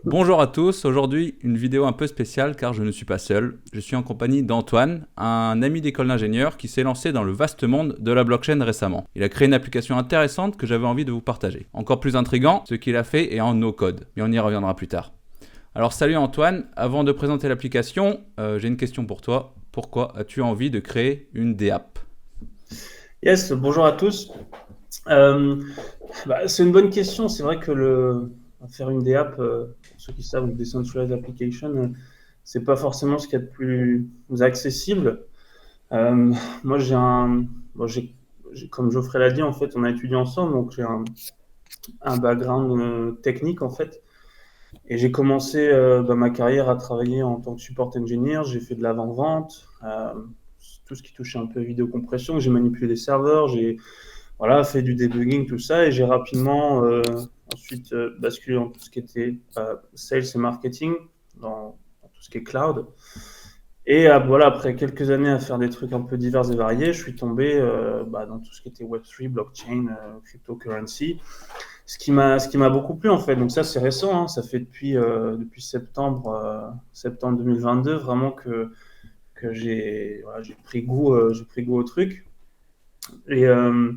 Bonjour à tous, aujourd'hui une vidéo un peu spéciale car je ne suis pas seul. Je suis en compagnie d'Antoine, un ami d'école d'ingénieur qui s'est lancé dans le vaste monde de la blockchain récemment. Il a créé une application intéressante que j'avais envie de vous partager. Encore plus intriguant, ce qu'il a fait est en no-code, mais on y reviendra plus tard. Alors salut Antoine, avant de présenter l'application, j'ai une question pour toi. Pourquoi as-tu envie de créer une DApp? Yes, bonjour à tous. Euh, c'est une bonne question. C'est vrai que faire une DApp, pour ceux qui savent, une Decentralized Application, c'est pas forcément ce qu'il y a de plus accessible. Euh, Moi, comme Geoffrey l'a dit, en fait, on a étudié ensemble, donc j'ai un background technique, en fait. Et j'ai commencé ma carrière à travailler en tant que support engineer. J'ai fait de l'avant-vente, tout ce qui touchait un peu vidéocompression. J'ai manipulé des serveurs, j'ai fait du debugging, tout ça, et j'ai rapidement ensuite basculé dans tout ce qui était sales et marketing, dans tout ce qui est cloud. Et après quelques années à faire des trucs un peu divers et variés, je suis tombé dans tout ce qui était Web3, blockchain, cryptocurrency, ce qui m'a beaucoup plu en fait. Donc ça c'est récent, hein, ça fait depuis septembre 2022 vraiment que j'ai j'ai pris goût au truc. Et, euh,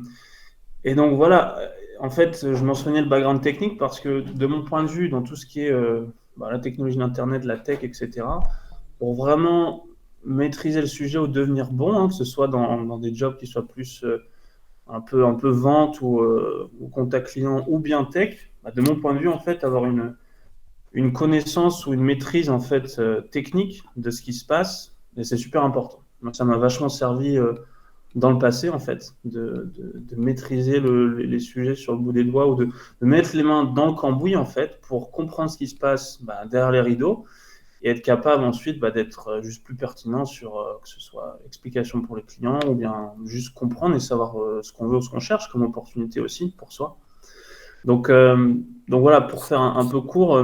et donc voilà, en fait, je mentionnais le background technique parce que de mon point de vue, dans tout ce qui est la technologie d'Internet, la tech, etc., pour vraiment maîtriser le sujet ou devenir bon, hein, que ce soit dans des jobs qui soient plus un peu vente ou contact client ou bien tech, de mon point de vue, en fait, avoir une connaissance ou une maîtrise en fait technique de ce qui se passe, et c'est super important. Donc ça m'a vachement servi dans le passé, en fait, de maîtriser les sujets sur le bout des doigts ou de mettre les mains dans le cambouis, en fait, pour comprendre ce qui se passe derrière les rideaux et être capable ensuite d'être juste plus pertinent sur que ce soit explication pour les clients ou bien juste comprendre et savoir ce qu'on veut ou ce qu'on cherche comme opportunité aussi pour soi. Donc, euh, donc voilà, pour faire un peu court,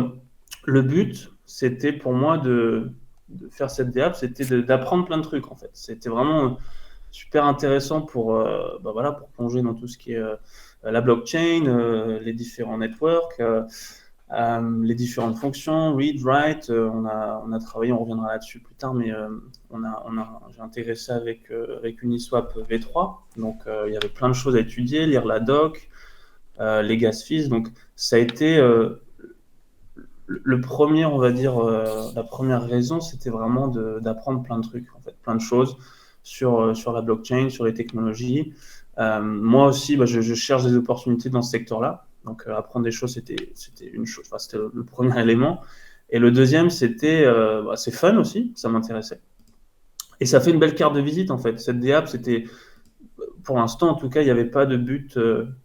le but, c'était pour moi de faire cette DApp, c'était d'apprendre plein de trucs, en fait. C'était vraiment super intéressant pour plonger dans tout ce qui est la blockchain, les différents networks, les différentes fonctions, read, write. On a travaillé, on reviendra là-dessus plus tard, mais j'ai intégré ça avec Uniswap V3. Donc, il y avait plein de choses à étudier, lire la doc, les gas fees. Donc, ça a été le premier, on va dire, la première raison, c'était vraiment d'apprendre plein de trucs, en fait, plein de choses sur la blockchain, sur les technologies. Moi aussi, je cherche des opportunités dans ce secteur-là. Donc, apprendre des choses, c'était une chose, enfin, c'était le premier élément. Et le deuxième, c'est fun aussi, ça m'intéressait. Et ça fait une belle carte de visite, en fait. Cette DApp, c'était, pour l'instant, en tout cas, il n'y avait pas de but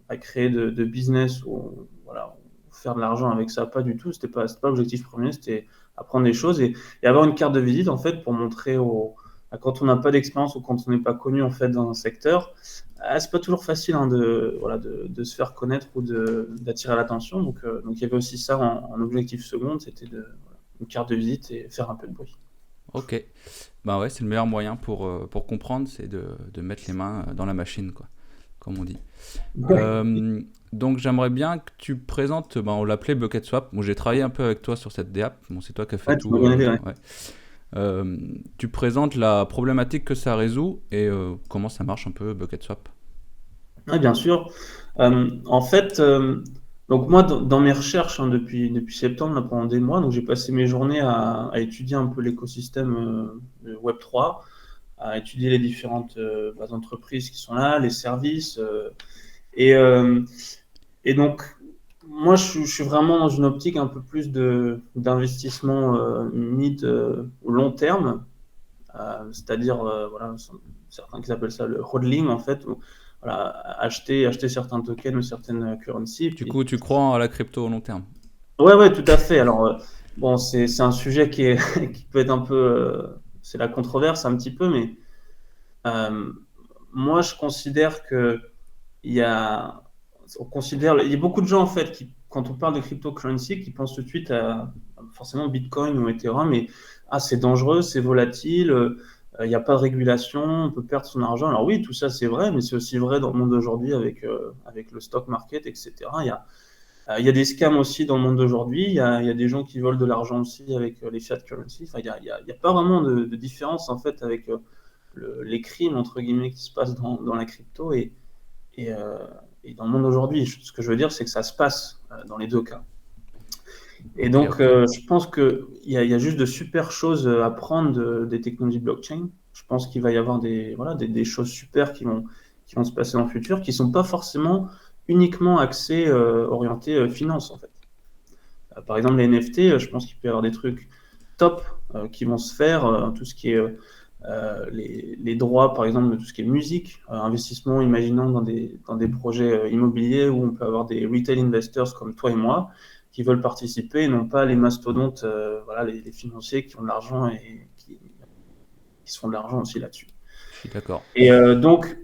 à créer de business ou voilà, faire de l'argent avec ça, pas du tout. C'était pas l'objectif premier, c'était apprendre des choses et avoir une carte de visite en fait pour montrer quand on n'a pas d'expérience ou quand on n'est pas connu en fait dans un secteur, c'est pas toujours facile hein, de se faire connaître ou d'attirer l'attention. Donc il y avait aussi ça en objectif second, c'était une carte de visite et faire un peu de bruit. Ok, bah ouais, c'est le meilleur moyen pour comprendre, c'est de mettre les mains dans la machine, quoi, comme on dit. Ouais. Donc j'aimerais bien que tu présentes, on l'appelait Bucket Swap. Bon, j'ai travaillé un peu avec toi sur cette DApp. Bon, c'est toi qui as fait Ouais, tu m'as tout. bien aidé, ouais. Ouais. Tu présentes la problématique que ça résout et comment ça marche un peu Bucket Swap. Ouais, bien sûr. En fait, donc moi, dans mes recherches hein, depuis septembre, là, pendant des mois, donc j'ai passé mes journées à étudier un peu l'écosystème de Web3, à étudier les différentes entreprises qui sont là, les services. Et, euh, et donc, moi, je suis vraiment dans une optique un peu plus d'investissement mid ou long terme, c'est-à-dire, voilà, certains qui appellent ça le hodling, en fait, où, voilà, acheter certains tokens ou certaines currencies. Et Du puis, coup, tu crois à la crypto au long terme? ouais, tout à fait. Alors, bon, c'est un sujet qui peut être un peu, c'est la controverse un petit peu, mais euh, moi, je considère que il y a, il y a beaucoup de gens, en fait, quand on parle de cryptocurrency, qui pensent tout de suite à forcément Bitcoin ou Ethereum, mais c'est dangereux, c'est volatile, il n'y a pas de régulation, on peut perdre son argent. Alors oui, tout ça c'est vrai, mais c'est aussi vrai dans le monde d'aujourd'hui avec le stock market, etc. Il y a des scams aussi dans le monde d'aujourd'hui. Il y a des gens qui volent de l'argent aussi avec les fiat currency. Enfin, il y a pas vraiment de différence en fait avec les crimes entre guillemets qui se passent dans la crypto et, euh, et dans le monde d'aujourd'hui. Ce que je veux dire, c'est que ça se passe dans les deux cas. Et Ok, donc, ok. je pense qu'il y a juste de super choses à prendre des technologies blockchain. Je pense qu'il va y avoir voilà, des choses super qui vont se passer dans le futur, qui ne sont pas forcément uniquement axées, orientées finance, en fait. Par exemple, les NFT, je pense qu'il peut y avoir des trucs top qui vont se faire, tout ce qui est les droits, par exemple, de tout ce qui est musique, investissement, imaginons dans des projets immobiliers où on peut avoir des retail investors comme toi et moi qui veulent participer, et non pas les mastodontes, voilà, les financiers qui ont de l'argent et qui se font de l'argent aussi là-dessus. Je suis d'accord. Et donc,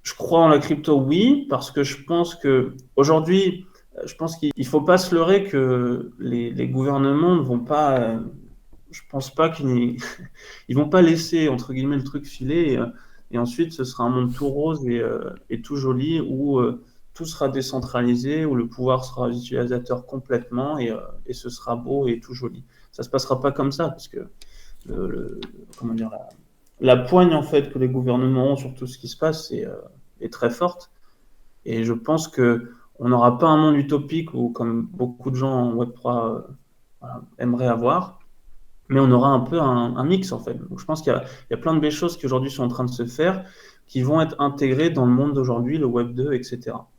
je crois en la crypto, oui, parce que je pense que aujourd'hui, je pense qu'il ne faut pas se leurrer que les gouvernements ne vont pas, je pense pas qu'ils ils vont pas laisser entre guillemets le truc filer et ensuite ce sera un monde tout rose et tout joli où tout sera décentralisé, où le pouvoir sera utilisateur complètement et ce sera beau et tout joli. Ça se passera pas comme ça parce que le, le- comment dire, la poigne en fait que les gouvernements ont sur tout ce qui se passe est très forte et je pense que on n'aura pas un monde utopique où comme beaucoup de gens en Web3 voilà, aimeraient avoir, mais on aura un peu un mix en fait. Donc, je pense qu'il y a plein de belles choses qui aujourd'hui sont en train de se faire, qui vont être intégrées dans le monde d'aujourd'hui, le Web 2, etc.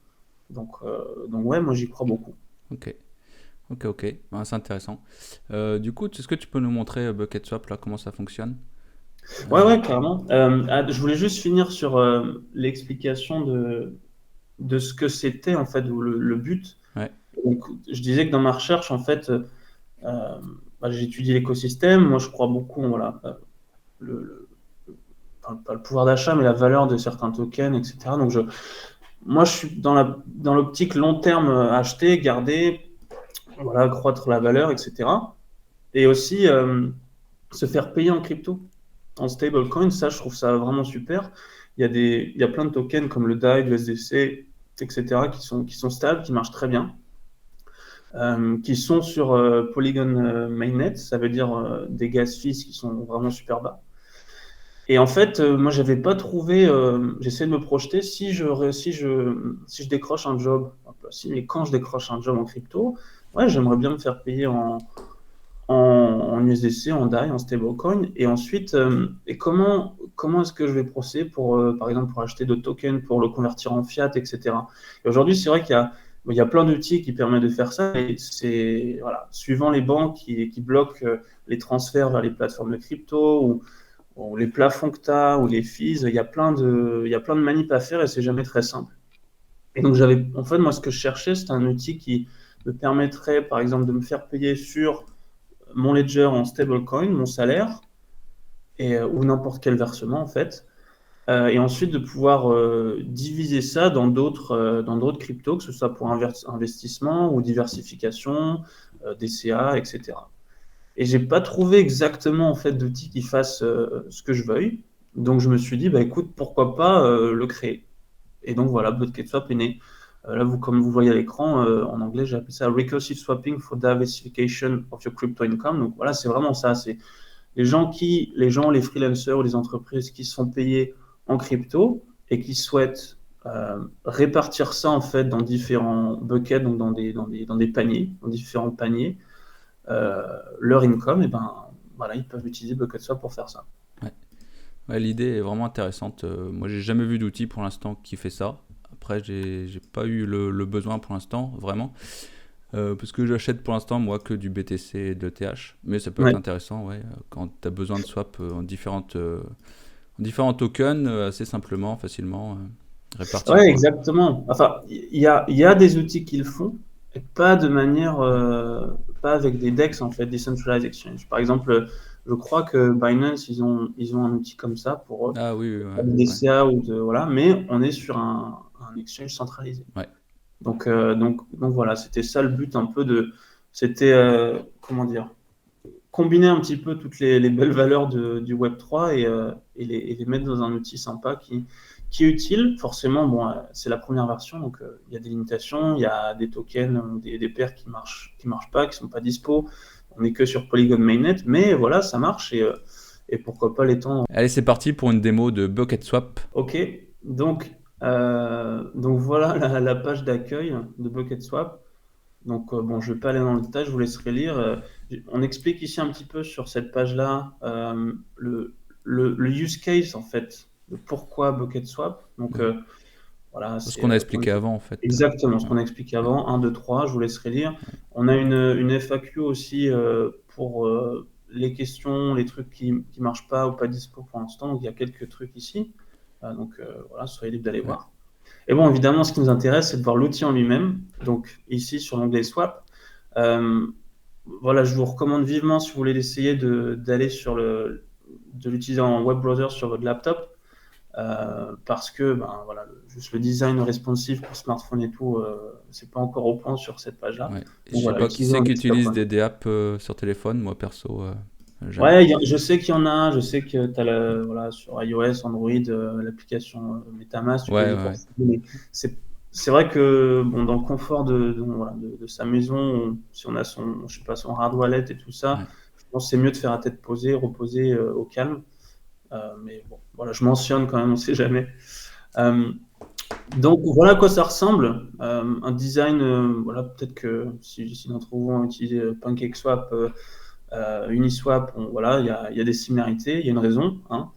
Donc ouais, moi j'y crois beaucoup. Ok, ok, ok. Ah, c'est intéressant. Du coup, est-ce que tu peux nous montrer BucketSwap, là, comment ça fonctionne? Ouais, Euh, ouais, clairement. Je voulais juste finir sur l'explication de ce que c'était en fait, ou le but. ouais, Donc, je disais que dans ma recherche, en fait, j'ai étudié l'écosystème. Moi, je crois beaucoup, voilà, le, le- enfin, pas le pouvoir d'achat, mais la valeur de certains tokens, etc. Donc, moi, je suis dans l'optique long terme, acheter, garder, voilà, croître la valeur, etc. Et aussi se faire payer en crypto, en stablecoin. Ça, je trouve ça vraiment super. Il y a plein de tokens comme le DAI, le SDC, etc. qui sont stables, qui marchent très bien, qui sont sur Polygon Mainnet. Ça veut dire des gas fees qui sont vraiment super bas. Et en fait, moi, j'avais pas trouvé. J'essaie de me projeter si je décroche un job. Pas si, mais quand je décroche un job en crypto, ouais, j'aimerais bien me faire payer en USDC, en DAI, en stablecoin. Et ensuite, et comment est-ce que je vais procéder pour, par exemple, pour acheter d'autres tokens, pour le convertir en fiat, etc. Et aujourd'hui, c'est vrai qu'il y a plein d'outils qui permettent de faire ça. Et c'est, voilà, suivant les banques qui bloquent les transferts vers les plateformes de crypto ou les plafonds que tu as ou les fees, il y a plein de manips à faire et c'est jamais très simple. Et donc, en fait, moi, ce que je cherchais, c'était un outil qui me permettrait, par exemple, de me faire payer sur mon ledger en stablecoin, mon salaire, ou n'importe quel versement, en fait. Et ensuite, de pouvoir diviser ça dans d'autres cryptos, que ce soit pour investissement ou diversification, DCA, etc. Et j'ai pas trouvé exactement en fait d'outil qui fasse ce que je veuille. Donc je me suis dit, bah écoute, pourquoi pas le créer. Et donc voilà, BucketSwap est né. Là, comme vous voyez à l'écran, en anglais, j'ai appelé ça Recursive Swapping for Diversification of Your Crypto Income. Donc voilà, c'est vraiment ça. C'est les freelancers ou les entreprises qui sont payés en crypto et qui souhaitent répartir ça en fait dans différents buckets, donc dans des paniers, dans différents paniers, leur income, et ben voilà, ils peuvent utiliser BucketSwap pour faire ça. ouais. Ouais, l'idée est vraiment intéressante. Moi, j'ai jamais vu d'outil pour l'instant qui fait ça. Après, j'ai pas eu le besoin pour l'instant, vraiment. Parce que j'achète pour l'instant, moi, que du BTC et de l'ETH. Mais ça peut être Ouais. intéressant, ouais, quand tu as besoin de swap en différents tokens, assez simplement, facilement, répartir, Ouais, quoi. exactement. Enfin, il y a des outils qui le font, et pas de manière, pas avec des DEX en fait, Decentralized Exchange. Par exemple, je crois que Binance, ils ont un outil comme ça pour Ah oui, oui, faire ouais, des ouais, DCA voilà, mais on est sur un exchange centralisé. ouais. Donc voilà, c'était ça le but un peu c'était, comment dire, combiner un petit peu toutes les belles valeurs du Web3 et les mettre dans un outil sympa qui est utile. Forcément, bon, c'est la première version, donc il y a des limitations, il y a des tokens, des paires qui marchent pas, qui sont pas dispo. On n'est que sur Polygon Mainnet, mais voilà, ça marche et pourquoi pas l'étendre. Allez, c'est parti pour une démo de BucketSwap. Ok, donc voilà la page d'accueil de BucketSwap. Donc bon, je vais pas aller dans le détail, je vous laisserai lire. On explique ici un petit peu sur cette page-là le use case en fait, de pourquoi BucketSwap. Donc voilà, Ce qu'on a expliqué avant, en fait. Exactement, ce qu'on a expliqué avant, 1, 2, 3, je vous laisserai lire. On a une FAQ aussi pour les questions, les trucs qui marchent pas ou pas dispo pour l'instant. Donc il y a quelques trucs ici. Donc voilà, soyez libre d'aller voir. Et bon, évidemment, ce qui nous intéresse, c'est de voir l'outil en lui-même. Donc ici, sur l'onglet Swap, voilà, je vous recommande vivement, si vous voulez l'essayer, d'aller de l'utiliser en web browser sur votre laptop. Parce que voilà, juste le design responsive pour smartphone et tout, c'est pas encore au point sur cette page-là. Ouais. Donc Je sais voilà, pas qui utilisez c'est un qui desktop, utilise ouais. des apps sur téléphone. Moi, perso, jamais. Ouais, je sais qu'il y en a, je sais que tu as voilà, sur iOS, Android, l'application MetaMask, tu peux Ouais, les ouais, ouais. porter, mais c'est vrai que bon, dans le confort voilà, de sa maison, si on a je sais pas, son hard wallet et tout ça, Ouais. je pense que c'est mieux de faire à tête posée, reposer au calme. Mais bon, voilà, je mentionne quand même, on sait jamais. Donc voilà à quoi ça ressemble. Un design, voilà, peut-être que si d'entre vous ont utilisé PancakeSwap, Uniswap, voilà, il y a des similarités, il y a une raison, hein.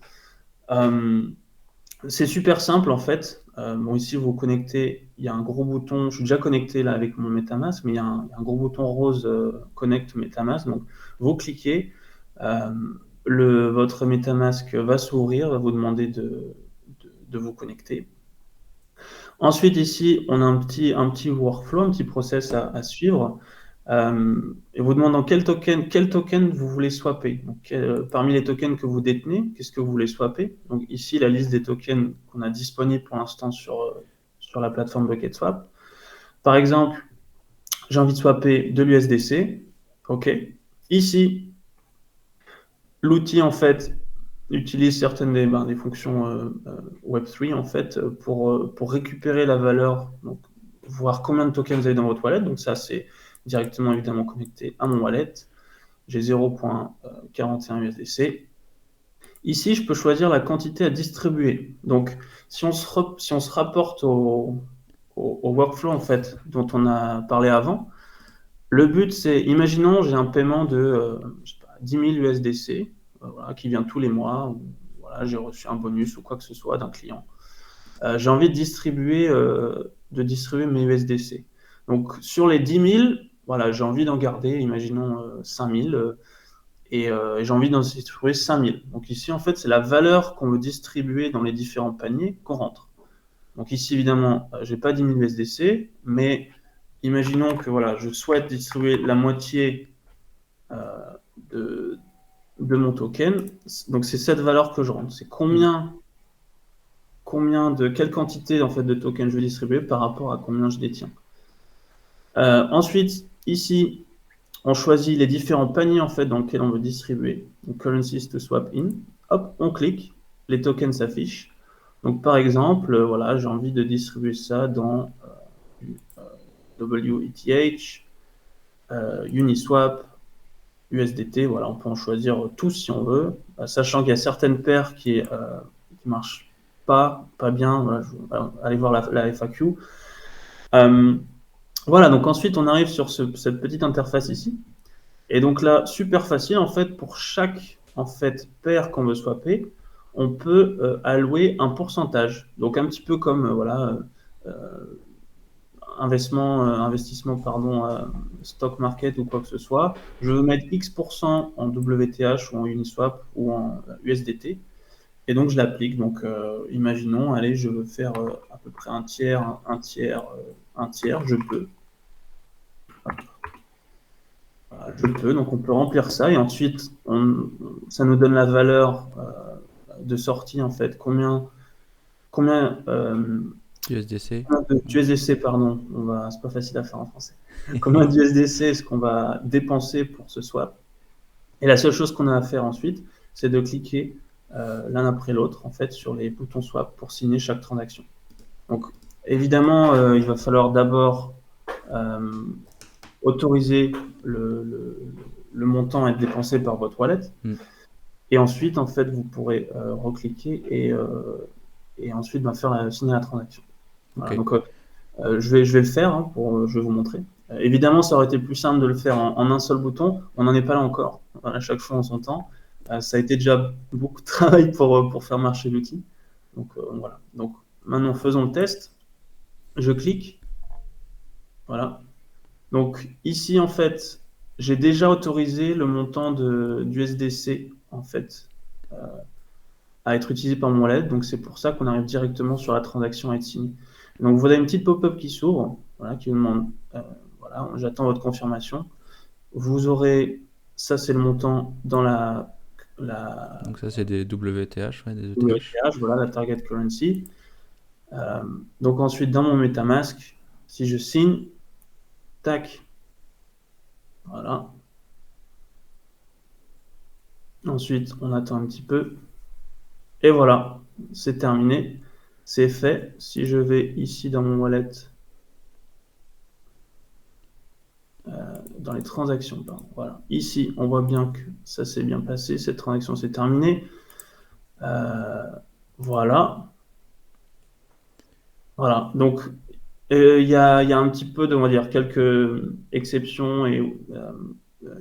C'est super simple en fait. Bon, ici vous vous connectez, il y a un gros bouton, je suis déjà connecté là avec mon MetaMask, mais il y a un gros bouton rose Connect MetaMask. Donc vous cliquez, votre MetaMask va s'ouvrir, va vous demander de vous connecter. Ensuite, ici, on a un petit workflow, un petit process à suivre. Et vous demandant quel token vous voulez swapper. Donc, parmi les tokens que vous détenez, qu'est-ce que vous voulez swapper? Donc ici, la liste des tokens qu'on a disponibles pour l'instant sur la plateforme BucketSwap. Par exemple, j'ai envie de swapper de l'USDC. OK. Ici, l'outil, en fait, utilise certaines des fonctions Web3 en fait pour récupérer la valeur, donc voir combien de tokens vous avez dans votre wallet. Donc ça, c'est directement évidemment connecté à mon wallet. J'ai 0.41 USDC. Ici, je peux choisir la quantité à distribuer. Donc, si on se rapporte au workflow en fait dont on a parlé avant, le but c'est, imaginons j'ai un paiement de je sais pas, 10 000 USDC voilà, qui vient tous les mois, ou voilà, j'ai reçu un bonus ou quoi que ce soit d'un client. J'ai envie de distribuer mes USDC. Donc sur les 10 000, voilà, j'ai envie d'en garder, imaginons 5 000, et j'ai envie d'en distribuer 5 000. Donc ici, en fait, c'est la valeur qu'on veut distribuer dans les différents paniers qu'on rentre. Donc ici, évidemment, j'ai pas 10 000 USDC, mais imaginons que voilà, je souhaite distribuer la moitié de mon token. Donc c'est cette valeur que je rentre. C'est quelle quantité en fait de tokens je vais distribuer par rapport à combien je détiens. Ensuite, ici, on choisit les différents paniers en fait dans lesquels on veut distribuer. Donc currencies to swap in. Hop, on clique, les tokens s'affichent. Donc par exemple, voilà, j'ai envie de distribuer ça dans WETH, Uniswap, USDT, voilà, on peut en choisir tous si on veut, sachant qu'il y a certaines paires qui marchent pas bien, voilà, allez voir la FAQ. Voilà, donc ensuite on arrive sur cette petite interface ici, et donc là, super facile en fait, pour chaque en fait paire qu'on veut swapper, on peut allouer un pourcentage, donc un petit peu comme voilà, investissement stock market ou quoi que ce soit, je veux mettre X% en WTH ou en Uniswap ou en USDT, et donc je l'applique. Donc imaginons, allez, je veux faire à peu près un tiers, je peux. Voilà, je peux, donc on peut remplir ça, et ensuite ça nous donne la valeur de sortie en fait, combien USDC. d'USDC, pardon, c'est pas facile à faire en français. Combien d'USDC est-ce qu'on va dépenser pour ce swap? Et la seule chose qu'on a à faire ensuite, c'est de cliquer l'un après l'autre, en fait, sur les boutons swap pour signer chaque transaction. Donc, évidemment, il va falloir d'abord autoriser le montant à être dépensé par votre wallet. Et ensuite, en fait, vous pourrez recliquer et ensuite faire signer la transaction. Voilà, donc, je vais le faire, hein, je vais vous montrer. Évidemment, ça aurait été plus simple de le faire en un seul bouton. On n'en est pas là encore. À chaque fois en son temps. Ça a été déjà beaucoup de travail pour faire marcher l'outil. Donc, voilà. Donc, maintenant, faisons le test. Je clique. Voilà. Donc, ici, en fait, j'ai déjà autorisé le montant d'USDC, en fait, à être utilisé par mon wallet. Donc, c'est pour ça qu'on arrive directement sur la transaction à être signée. Donc, vous avez une petite pop-up qui s'ouvre, voilà, qui vous demande, voilà, j'attends votre confirmation. Vous aurez, ça c'est le montant dans Donc ça c'est des WTH, ouais, des ETH. WTH, voilà, la target currency. Donc ensuite, dans mon MetaMask, si je signe, tac, voilà. Ensuite, on attend un petit peu. Et voilà, c'est terminé. C'est fait. Si je vais ici dans mon wallet, dans les transactions, pardon, voilà. Ici, on voit bien que ça s'est bien passé. Cette transaction s'est terminée. Voilà. Voilà. Donc, il y a un petit peu on va dire, quelques exceptions et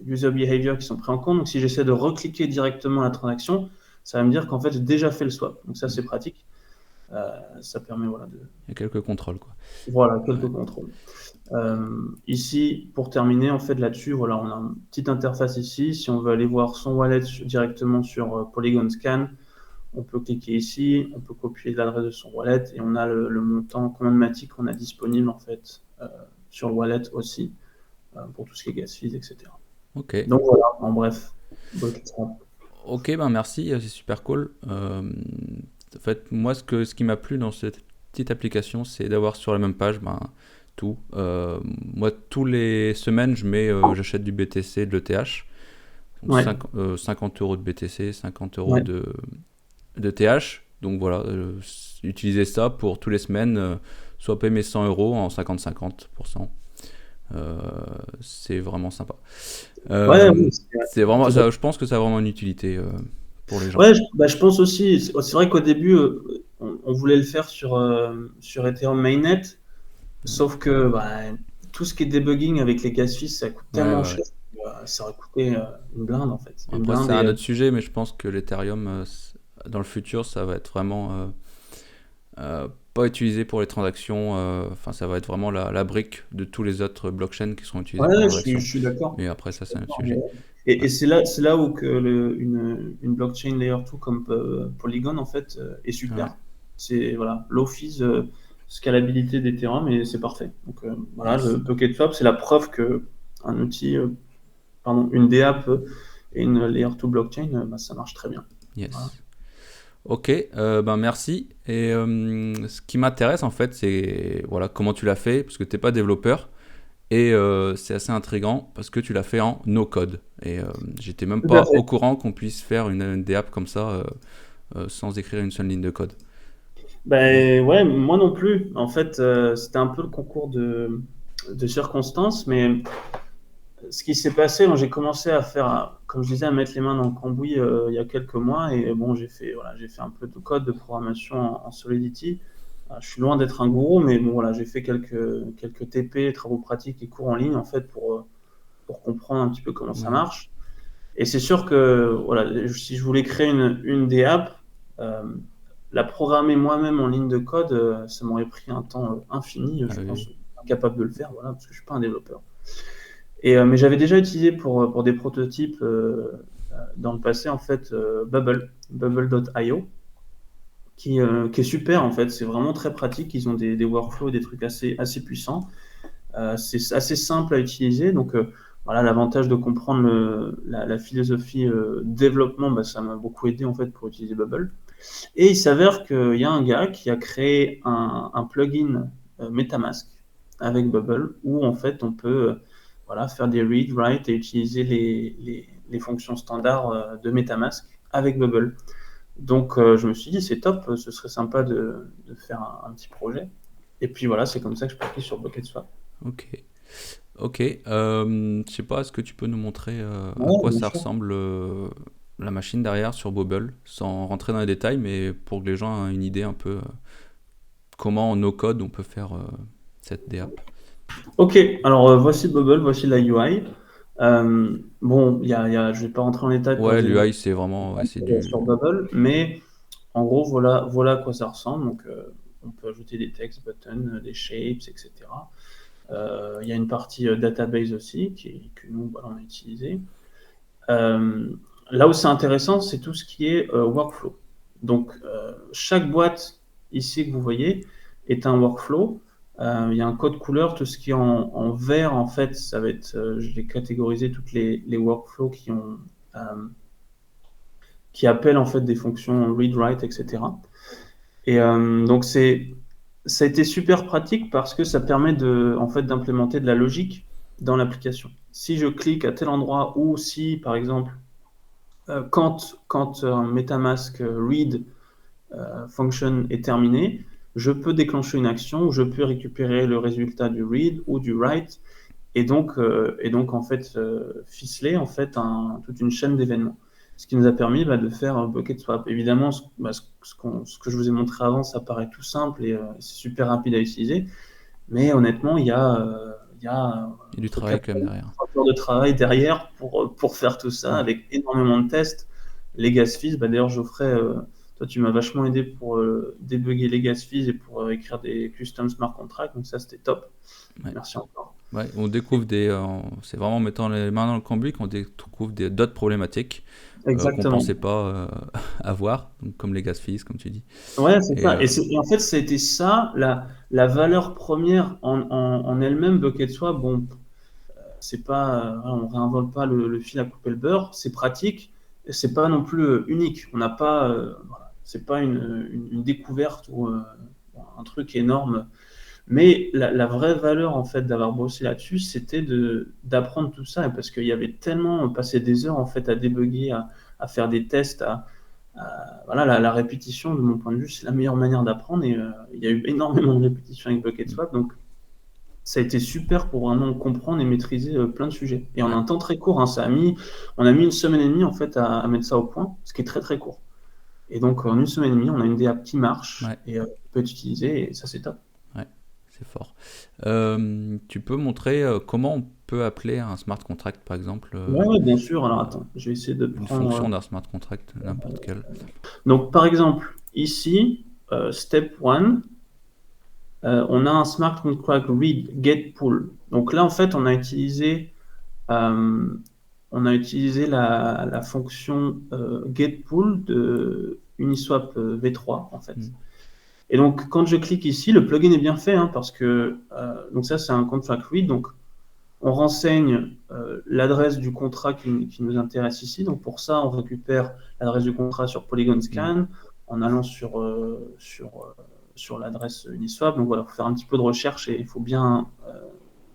user behavior qui sont pris en compte. Donc, si j'essaie de recliquer directement la transaction, ça va me dire qu'en fait, j'ai déjà fait le swap. Donc, ça, c'est pratique. Ça permet, voilà, Il y a quelques contrôles, quoi. Voilà, quelques contrôles. Ici, pour terminer, en fait, là-dessus, voilà, on a une petite interface ici. Si on veut aller voir son wallet directement sur Polygon Scan, on peut cliquer ici, on peut copier l'adresse de son wallet et on a le montant commandmatique qu'on a disponible en fait sur le wallet aussi pour tout ce qui est gas fees, etc. Ok. Donc voilà, en bref. Ok, ben merci, c'est super cool. En fait, moi, ce qui m'a plu dans cette petite application, c'est d'avoir sur la même page tout. Moi, tous les semaines, j'achète du BTC, de l'ETH. Donc 50 euros de BTC, 50 euros de TH. Donc voilà, utiliser ça pour tous les semaines, swapper mes 100 euros en 50-50%. C'est vraiment sympa. C'est vraiment, ça, je pense que ça a vraiment une utilité pour les gens. Ouais, je pense aussi. C'est vrai qu'au début, on voulait le faire sur Ethereum Mainnet, sauf que tout ce qui est debugging avec les gas fees, ça coûte tellement cher. Ça aurait coûté une blinde en fait. Après, c'est un autre sujet, mais je pense que l'Ethereum, dans le futur, ça va être vraiment pas utilisé pour les transactions. Enfin, ça va être vraiment la brique de tous les autres blockchains qui seront utilisés pour les transactions. Je suis d'accord. Mais après, ça, c'est un autre sujet. Et c'est là où une blockchain layer 2 comme Polygon en fait est super. Ouais. C'est voilà, low fees, scalabilité d'Ethereum et c'est parfait. Donc voilà, le Pocket Swap, c'est la preuve que un outil, une DApp et une layer 2 blockchain, ça marche très bien. Yes. Voilà. Ok, merci. Et ce qui m'intéresse en fait, c'est voilà, comment tu l'as fait, parce que tu n'es pas développeur. Et c'est assez intriguant parce que tu l'as fait en no-code. Et j'étais même pas au courant qu'on puisse faire une DApp comme ça sans écrire une seule ligne de code. Ben ouais, moi non plus. En fait, c'était un peu le concours de circonstances, mais ce qui s'est passé, j'ai commencé à faire, comme je disais, à mettre les mains dans le cambouis il y a quelques mois. Et bon, j'ai fait un peu de code de programmation en Solidity. Je suis loin d'être un gourou, mais bon, voilà, j'ai fait quelques TP, travaux pratiques et cours en ligne, en fait, pour comprendre un petit peu comment ça marche. Et c'est sûr que, voilà, si je voulais créer une DApp, la programmer moi-même en ligne de code, ça m'aurait pris un temps infini. Je pense incapable de le faire, voilà, parce que je suis pas un développeur. Mais j'avais déjà utilisé pour des prototypes dans le passé, en fait, Bubble.io. Qui est super en fait, c'est vraiment très pratique, ils ont des workflows, des trucs assez puissants, c'est assez simple à utiliser, donc voilà, l'avantage de comprendre la philosophie développement, ça m'a beaucoup aidé en fait pour utiliser Bubble. Et il s'avère qu'il y a un gars qui a créé un plugin MetaMask avec Bubble où en fait on peut faire des read, write et utiliser les fonctions standards de MetaMask avec Bubble. Donc, je me suis dit, c'est top, ce serait sympa de faire un petit projet. Et puis voilà, c'est comme ça que je suis parti sur BucketSwap. Ok. Ok. Je sais pas, est-ce que tu peux nous montrer à Ouais, quoi bien ça sûr. ressemble la machine derrière sur Bobble, sans rentrer dans les détails, mais pour que les gens aient une idée un peu comment en no code on peut faire cette DApp. Ok, alors voici Bubble, voici la UI. Bon, je vais pas rentrer en détail pour Ouais, les éléments l'UI c'est vraiment ouais, c'est du. sur Bubble, mais en gros, voilà à quoi ça ressemble. Donc, on peut ajouter des textes, buttons, des shapes, etc. Il y a une partie database aussi que nous, voilà, on a utilisé. Euh, Là où c'est intéressant, c'est tout ce qui est workflow. Donc, chaque boîte ici que vous voyez est un workflow. Il y a un code couleur, tout ce qui est en vert, en fait, ça va être, je vais catégoriser toutes les workflows qui appellent en fait des fonctions read, write, etc. Et donc, ça a été super pratique parce que ça permet en fait, d'implémenter de la logique dans l'application. Si je clique à tel endroit ou si, par exemple, quand un MetaMask read function est terminé, je peux déclencher une action où je peux récupérer le résultat du read ou du write et donc en fait ficeler en fait toute une chaîne d'événements. Ce qui nous a permis de faire un bucket swap. Évidemment, ce que je vous ai montré avant, ça paraît tout simple et c'est super rapide à utiliser, mais honnêtement, il y a Il y a du entre travail 4 quand même derrière. heures de travail derrière pour faire tout ça, Ouais. avec énormément de tests. Les gas fees, d'ailleurs, Geoffrey, toi, tu m'as vachement aidé pour débugger les gas fees et pour écrire des custom smart contracts, donc ça, c'était top. Ouais. Merci encore. Ouais, on découvre c'est vraiment en mettant les mains dans le cambouis qu'on découvre d'autres problématiques qu'on Exactement. pensait pas avoir, donc comme les gas fees, comme tu dis. Ouais, c'est Et ça. Et en fait, ça a été ça, la valeur première en elle-même, Bucket Swap. Bon, c'est pas, voilà, on réinvente pas le fil à couper le beurre, c'est pratique, et c'est pas non plus unique. On n'a pas, voilà, c'est pas une découverte ou un truc énorme. Mais la vraie valeur en fait d'avoir bossé là-dessus, c'était d'apprendre tout ça, parce qu'il y avait tellement passé des heures en fait à débugger, à faire des tests, voilà, la répétition de mon point de vue, c'est la meilleure manière d'apprendre. Et il y a eu énormément de répétitions avec BucketSwap, donc ça a été super pour vraiment comprendre et maîtriser plein de sujets. Et en ouais, un temps très court, hein, on a mis une semaine et demie en fait à mettre ça au point, ce qui est très très court. Et donc en une semaine et demie, on a une DApp qui marche ouais, et qui peut être utilisée, et ça c'est top. ouais, c'est fort. Tu peux montrer comment on peut appeler un smart contract, par exemple, Ouais, ouais, bien sûr. Alors attends, je vais essayer de une prendre. fonction d'un smart contract, n'importe quelle. Donc par exemple, ici, step 1, on a un smart contract read get pull. Donc là en fait, euh, on a utilisé la fonction getPool de Uniswap V3 en fait. Mm. Et donc quand je clique ici, le plugin est bien fait hein, parce que donc ça c'est un contract read, donc on renseigne l'adresse du contrat qui nous intéresse ici. Donc pour ça, on récupère l'adresse du contrat sur Polygon Mm. Scan en allant sur l'adresse Uniswap. Donc voilà, il faut faire un petit peu de recherche et il faut bien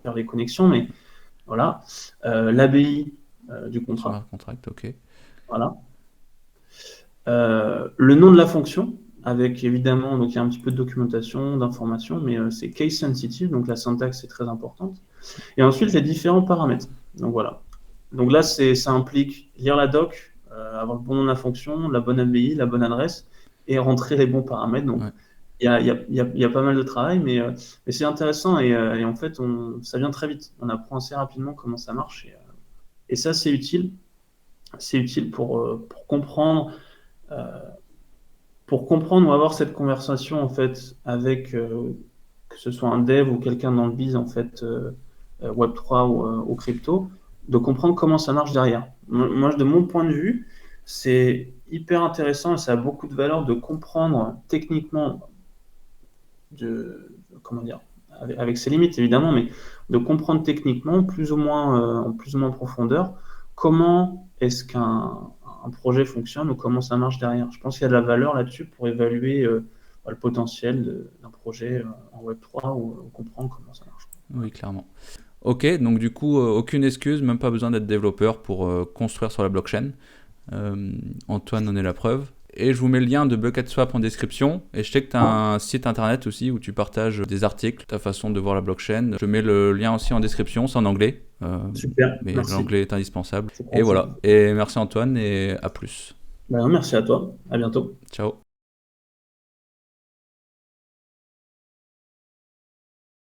faire les connexions, mais voilà. L'ABI du contrat. Smart contract, ok. Voilà. Le nom de la fonction, avec évidemment, donc il y a un petit peu de documentation, d'information, mais c'est case sensitive, donc la syntaxe est très importante. Et ensuite, les différents paramètres. Donc voilà. Donc là, ça implique lire la doc, avoir le bon nom de la fonction, la bonne ABI, la bonne adresse, et rentrer les bons paramètres. Donc Ouais. il y a pas mal de travail, mais c'est intéressant et en fait, ça vient très vite. On apprend assez rapidement comment ça marche et ça, c'est utile. C'est utile euh, pour comprendre ou avoir cette conversation en fait avec que ce soit un dev ou quelqu'un dans le biz en fait Web3 ou crypto, de comprendre comment ça marche derrière. Moi, de mon point de vue, c'est hyper intéressant et ça a beaucoup de valeur de comprendre techniquement comment dire, avec ses limites évidemment, mais de comprendre techniquement en plus ou moins profondeur comment est-ce qu'un projet fonctionne ou comment ça marche derrière. Je pense qu'il y a de la valeur là-dessus pour évaluer le potentiel d'un projet en Web3 ou comprendre comment ça marche. Oui, clairement. Ok, donc du coup, aucune excuse, même pas besoin d'être développeur pour construire sur la blockchain. Antoine en est la preuve. Et je vous mets le lien de BucketSwap en description. Et je sais que tu as un site internet aussi où tu partages des articles, ta façon de voir la blockchain. Je mets le lien aussi en description, c'est en anglais. Super, Mais merci. l'anglais est indispensable. C'est Et pratique. voilà. Et merci Antoine et à plus. Merci à toi. À bientôt. Ciao.